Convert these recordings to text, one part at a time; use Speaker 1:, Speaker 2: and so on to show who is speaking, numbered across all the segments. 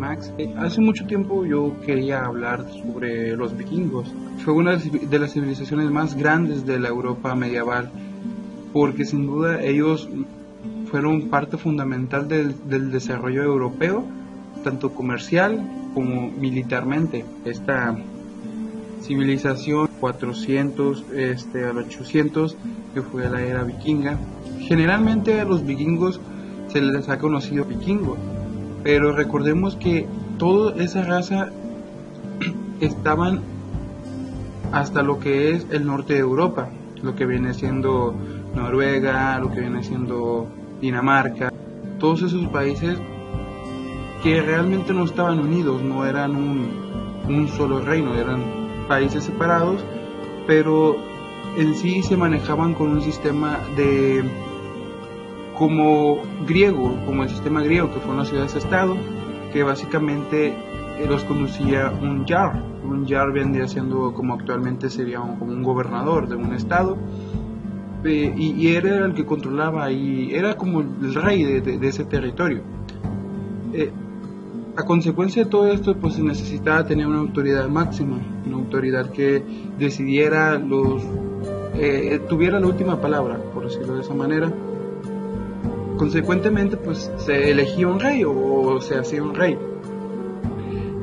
Speaker 1: Max. Hace mucho tiempo yo quería hablar sobre los vikingos. Fue una de las civilizaciones más grandes de la Europa medieval, porque sin duda ellos fueron parte fundamental del desarrollo europeo, tanto comercial como militarmente. Esta civilización 400 al 800, que fue la era vikinga. Generalmente a los vikingos se les ha conocido vikingos, pero recordemos que toda esa raza estaban hasta lo que es el norte de Europa, lo que viene siendo Noruega, lo que viene siendo Dinamarca, todos esos países que realmente no estaban unidos, no eran un solo reino, eran países separados, pero en sí se manejaban con un sistema como el sistema griego, que fue una ciudad-estado, que básicamente los conducía un jarl. Un jarl vendría siendo como actualmente sería como un gobernador de un estado, y era el que controlaba, y era como el rey de ese territorio. A consecuencia de todo esto, pues se necesitaba tener una autoridad máxima, una autoridad que decidiera tuviera la última palabra, por decirlo de esa manera. Consecuentemente, pues se elegía un rey o se hacía un rey.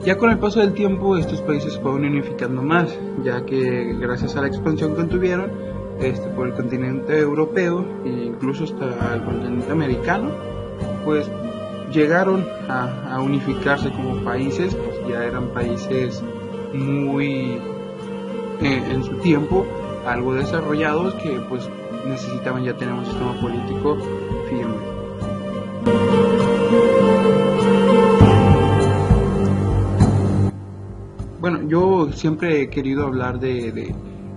Speaker 1: Ya con el paso del tiempo, estos países se fueron unificando más, ya que gracias a la expansión que tuvieron por el continente europeo e incluso hasta el continente americano, pues llegaron a unificarse como países. Pues ya eran países muy en su tiempo algo desarrollados, que pues necesitaban ya tener un sistema político firme. Bueno, yo siempre he querido hablar de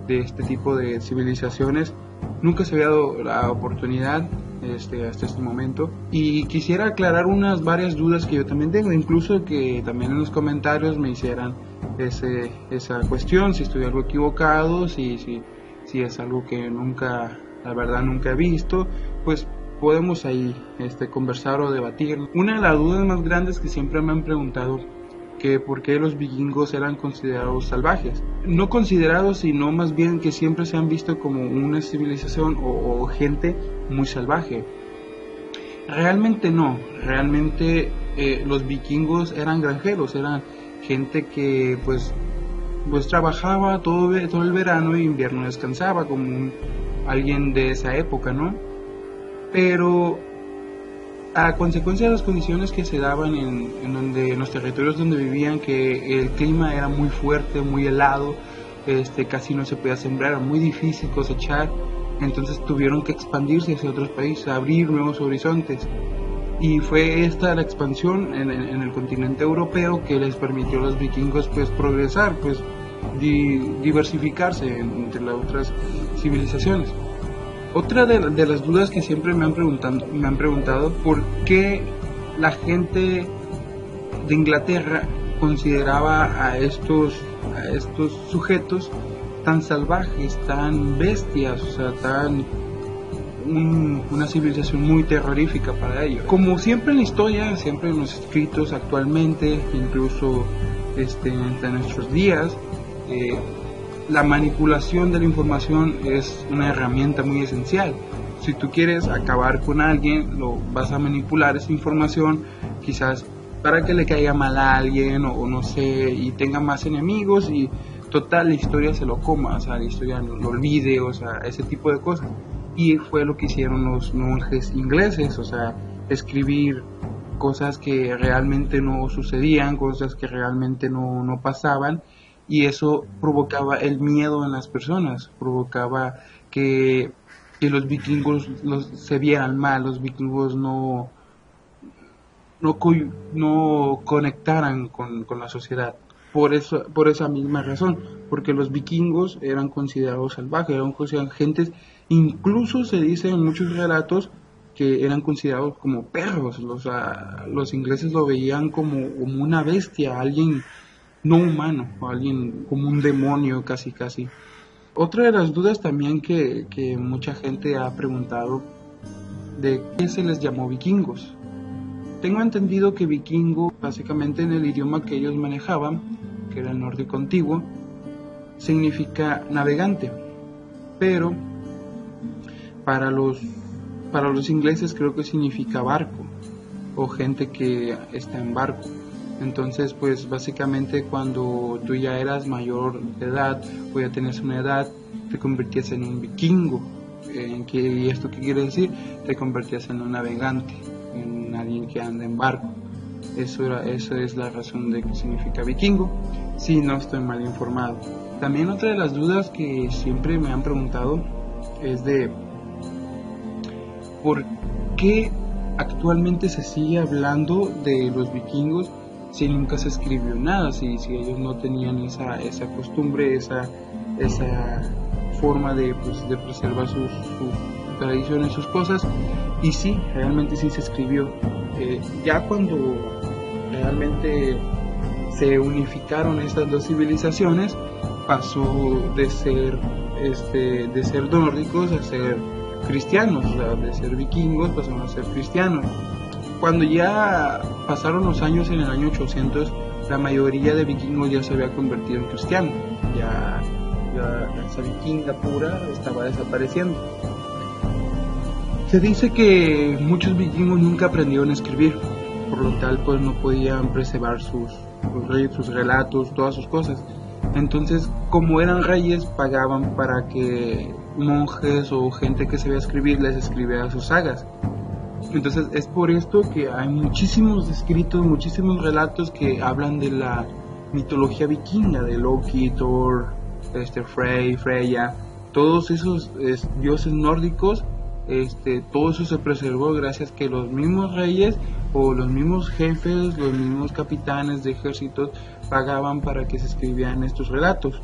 Speaker 1: este tipo de civilizaciones. Nunca se había dado la oportunidad hasta este momento, y quisiera aclarar varias dudas que yo también tengo, incluso que también en los comentarios me hicieran esa cuestión, si estoy algo equivocado, si es algo que la verdad nunca he visto, pues podemos ahí conversar o debatir. Una de las dudas más grandes que siempre me han preguntado, que por qué los vikingos eran considerados salvajes. No considerados, sino más bien que siempre se han visto como una civilización o gente muy salvaje. Realmente no, realmente los vikingos eran granjeros, eran gente que pues trabajaba todo el verano y invierno descansaba, como alguien de esa época, ¿no? Pero a consecuencia de las condiciones que se daban en los territorios donde vivían, que el clima era muy fuerte, muy helado, casi no se podía sembrar, era muy difícil cosechar, entonces tuvieron que expandirse hacia otros países, abrir nuevos horizontes, y fue esta la expansión en el continente europeo que les permitió a los vikingos pues progresar, pues diversificarse entre las otras civilizaciones. Otra de las dudas que siempre me han preguntado, ¿por qué la gente de Inglaterra consideraba a estos sujetos tan salvajes, tan bestias, o sea, una civilización muy terrorífica para ellos? Como siempre en la historia, siempre en los escritos actualmente, incluso entre nuestros días, la manipulación de la información es una herramienta muy esencial. Si tú quieres acabar con alguien, vas a manipular esa información, quizás para que le caiga mal a alguien o no sé, y tenga más enemigos, y total la historia se lo coma, o sea, la historia lo olvide, o sea, ese tipo de cosas. Y fue lo que hicieron los monjes ingleses, o sea, escribir cosas que realmente no sucedían, cosas que realmente no pasaban, y eso provocaba el miedo en las personas, provocaba que los vikingos se vieran mal, los vikingos no conectaran con la sociedad. Por esa misma razón, porque los vikingos eran considerados salvajes, eran considerados gentes, incluso se dice en muchos relatos que eran considerados como perros. O sea, los ingleses lo veían como una bestia, alguien no humano, o alguien como un demonio casi. Otra de las dudas también que mucha gente ha preguntado, de qué se les llamó vikingos. Tengo entendido que vikingo, básicamente en el idioma que ellos manejaban, que era el nórdico antiguo, significa navegante, pero para los ingleses creo que significa barco o gente que está en barco. Entonces, pues básicamente cuando tú ya eras mayor de edad o ya tenías una edad, te convertías en un vikingo. ¿Y esto qué quiere decir? Te convertías en un navegante, en alguien que anda en barco. Esa es la razón de que significa vikingo, si no estoy mal informado. También otra de las dudas que siempre me han preguntado es de ¿por qué actualmente se sigue hablando de los vikingos si nunca se escribió nada, si ellos no tenían esa costumbre, esa forma de preservar sus tradiciones, sus cosas? Y sí, realmente sí se escribió. Ya cuando realmente se unificaron estas dos civilizaciones, pasó de ser nórdicos a ser cristianos, o sea, de ser vikingos pasaron a ser cristianos. Cuando ya pasaron los años, en el año 800, la mayoría de vikingos ya se había convertido en cristianos, ya esa vikinga pura estaba desapareciendo. Se dice que muchos vikingos nunca aprendieron a escribir, por lo tal pues no podían preservar sus relatos, todas sus cosas. Entonces, como eran reyes, pagaban para que monjes o gente que sabía escribir les escribiera sus sagas. Entonces es por esto que hay muchísimos escritos, muchísimos relatos que hablan de la mitología vikinga, de Loki, Thor, Freya, todos esos dioses nórdicos. Todo eso se preservó gracias a que los mismos reyes o los mismos jefes, los mismos capitanes de ejércitos pagaban para que se escribieran estos relatos.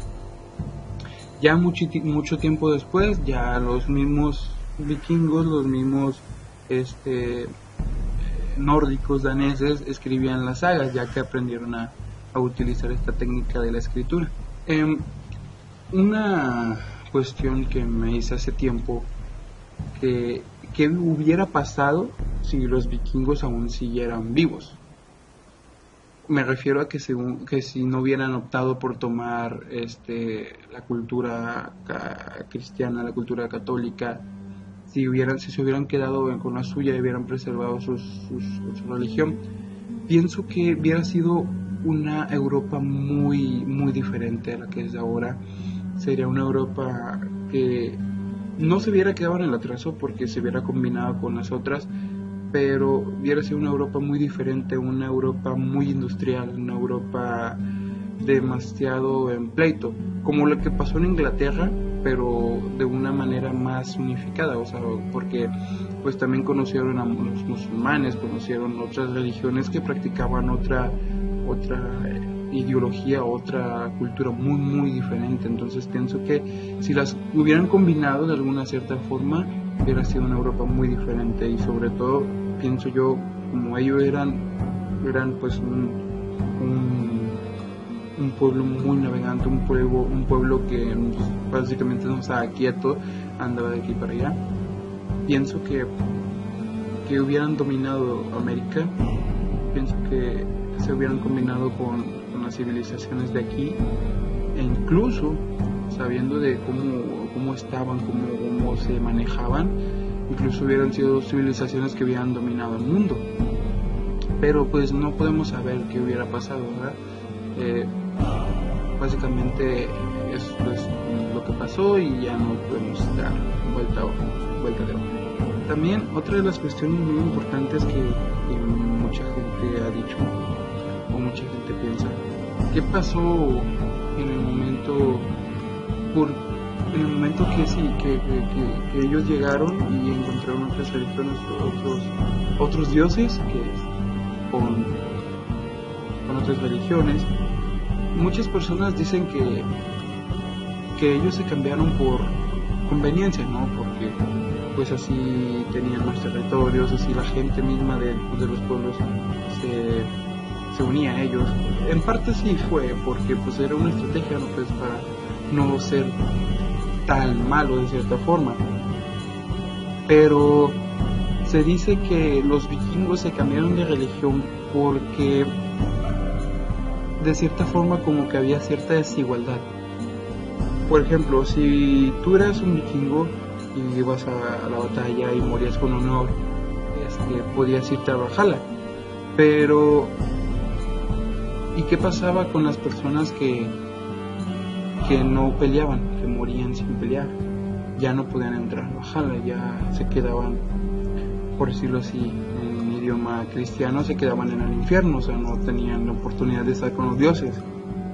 Speaker 1: Ya mucho tiempo después, ya los mismos vikingos, los mismos nórdicos daneses escribían las sagas, ya que aprendieron a utilizar esta técnica de la escritura. Una cuestión que me hice hace tiempo, ¿qué hubiera pasado si los vikingos aún siguieran vivos? Me refiero a que si no hubieran optado por tomar la cultura cristiana, la cultura católica, si se hubieran quedado con la suya y hubieran preservado su religión. Pienso que hubiera sido una Europa muy, muy diferente a la que es ahora. Sería una Europa que no se hubiera quedado en el atraso porque se hubiera combinado con las otras, pero hubiera sido una Europa muy diferente, una Europa muy industrial, una Europa demasiado en pleito, como lo que pasó en Inglaterra, pero de una manera más unificada, o sea, porque pues también conocieron a los musulmanes, conocieron otras religiones que practicaban otra ideología, otra cultura muy muy diferente. Entonces pienso que si las hubieran combinado de alguna cierta forma, hubiera sido una Europa muy diferente. Y sobre todo pienso yo, como ellos eran pues un pueblo muy navegante, un pueblo que básicamente no estaba quieto, andaba de aquí para allá. Pienso que hubieran dominado América, pienso que se hubieran combinado con las civilizaciones de aquí, e incluso sabiendo de cómo estaban, cómo se manejaban, incluso hubieran sido civilizaciones que hubieran dominado el mundo. Pero pues no podemos saber qué hubiera pasado, ¿verdad? Básicamente eso es lo que pasó y ya no podemos dar vuelta de hoja. También otra de las cuestiones muy importantes que mucha gente ha dicho o mucha gente piensa, ¿qué pasó en el momento que ellos llegaron y encontraron otras religiones, otros dioses con otras religiones? Muchas personas dicen que ellos se cambiaron por conveniencia, ¿no? Porque pues así tenían más territorios, así la gente misma de los pueblos se unía a ellos. En parte sí fue porque pues era una estrategia, ¿no? Pues para no ser tan malo de cierta forma. Pero Se dice que los vikingos se cambiaron de religión porque de cierta forma como que había cierta desigualdad. Por ejemplo, si tú eras un vikingo y ibas a la batalla y morías con honor, podías irte a Valhalla. Pero, ¿y qué pasaba con las personas que no peleaban, que morían sin pelear? Ya no podían entrar a Valhalla, ya se quedaban, por decirlo así, en idioma cristiano, se quedaban en el infierno, o sea, no tenían la oportunidad de estar con los dioses.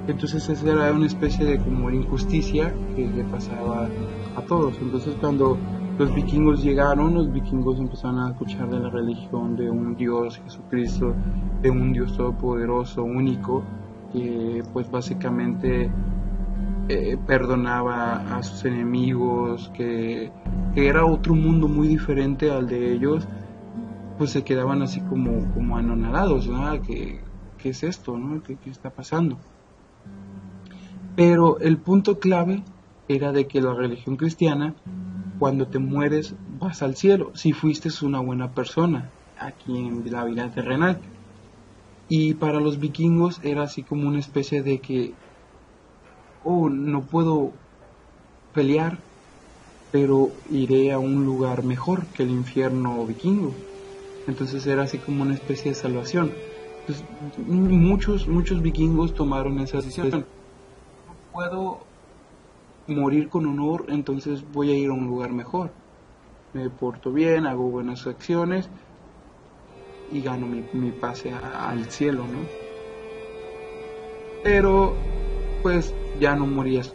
Speaker 1: Entonces esa era una especie de como injusticia que le pasaba a todos. Entonces cuando los vikingos llegaron, los vikingos empezaron a escuchar de la religión de un Dios, Jesucristo, de un Dios todopoderoso, único, que pues básicamente perdonaba a sus enemigos, que era otro mundo muy diferente al de ellos. Pues se quedaban así como anonadados, ¿no? ¿Qué es esto, no? ¿Qué está pasando? Pero el punto clave era de que la religión cristiana, cuando te mueres, vas al cielo, si fuiste una buena persona aquí en la vida terrenal. Y para los vikingos era así como una especie de que, oh, no puedo pelear, pero iré a un lugar mejor que el infierno vikingo. Entonces era así como una especie de salvación. Entonces, muchos vikingos tomaron esa decisión. Puedo morir con honor, entonces voy a ir a un lugar mejor. Me porto bien, hago buenas acciones y gano mi pase al cielo, ¿no? Pero pues ya no morías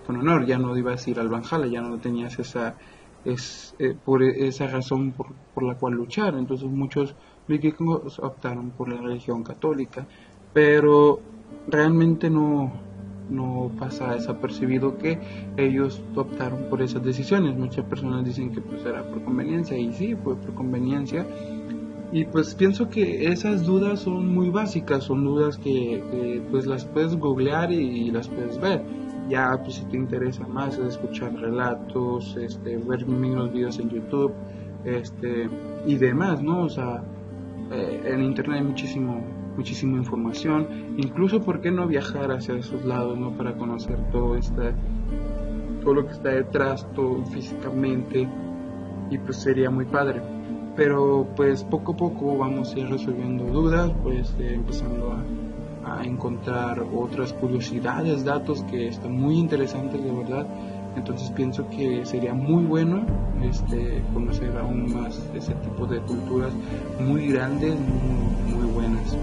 Speaker 1: con honor, ya no ibas a ir al Valhalla, ya no tenías por esa razón por la cual luchar. Entonces muchos vikingos optaron por la religión católica, pero realmente no pasa desapercibido que ellos optaron por esas decisiones. Muchas personas dicen que pues era por conveniencia, y sí, fue por conveniencia. Y pues pienso que esas dudas son muy básicas, son dudas que pues las puedes googlear y las puedes ver. Ya pues si te interesa más es escuchar relatos, ver mis videos en YouTube, y demás, ¿no? O sea, en internet hay muchísima información, incluso por qué no viajar hacia esos lados, ¿no? Para conocer todo lo que está detrás, todo físicamente, y pues sería muy padre. Pero pues poco a poco vamos a ir resolviendo dudas, pues empezando a encontrar otras curiosidades, datos que están muy interesantes de verdad. Entonces pienso que sería muy bueno conocer aún más ese tipo de culturas muy grandes, muy buenas.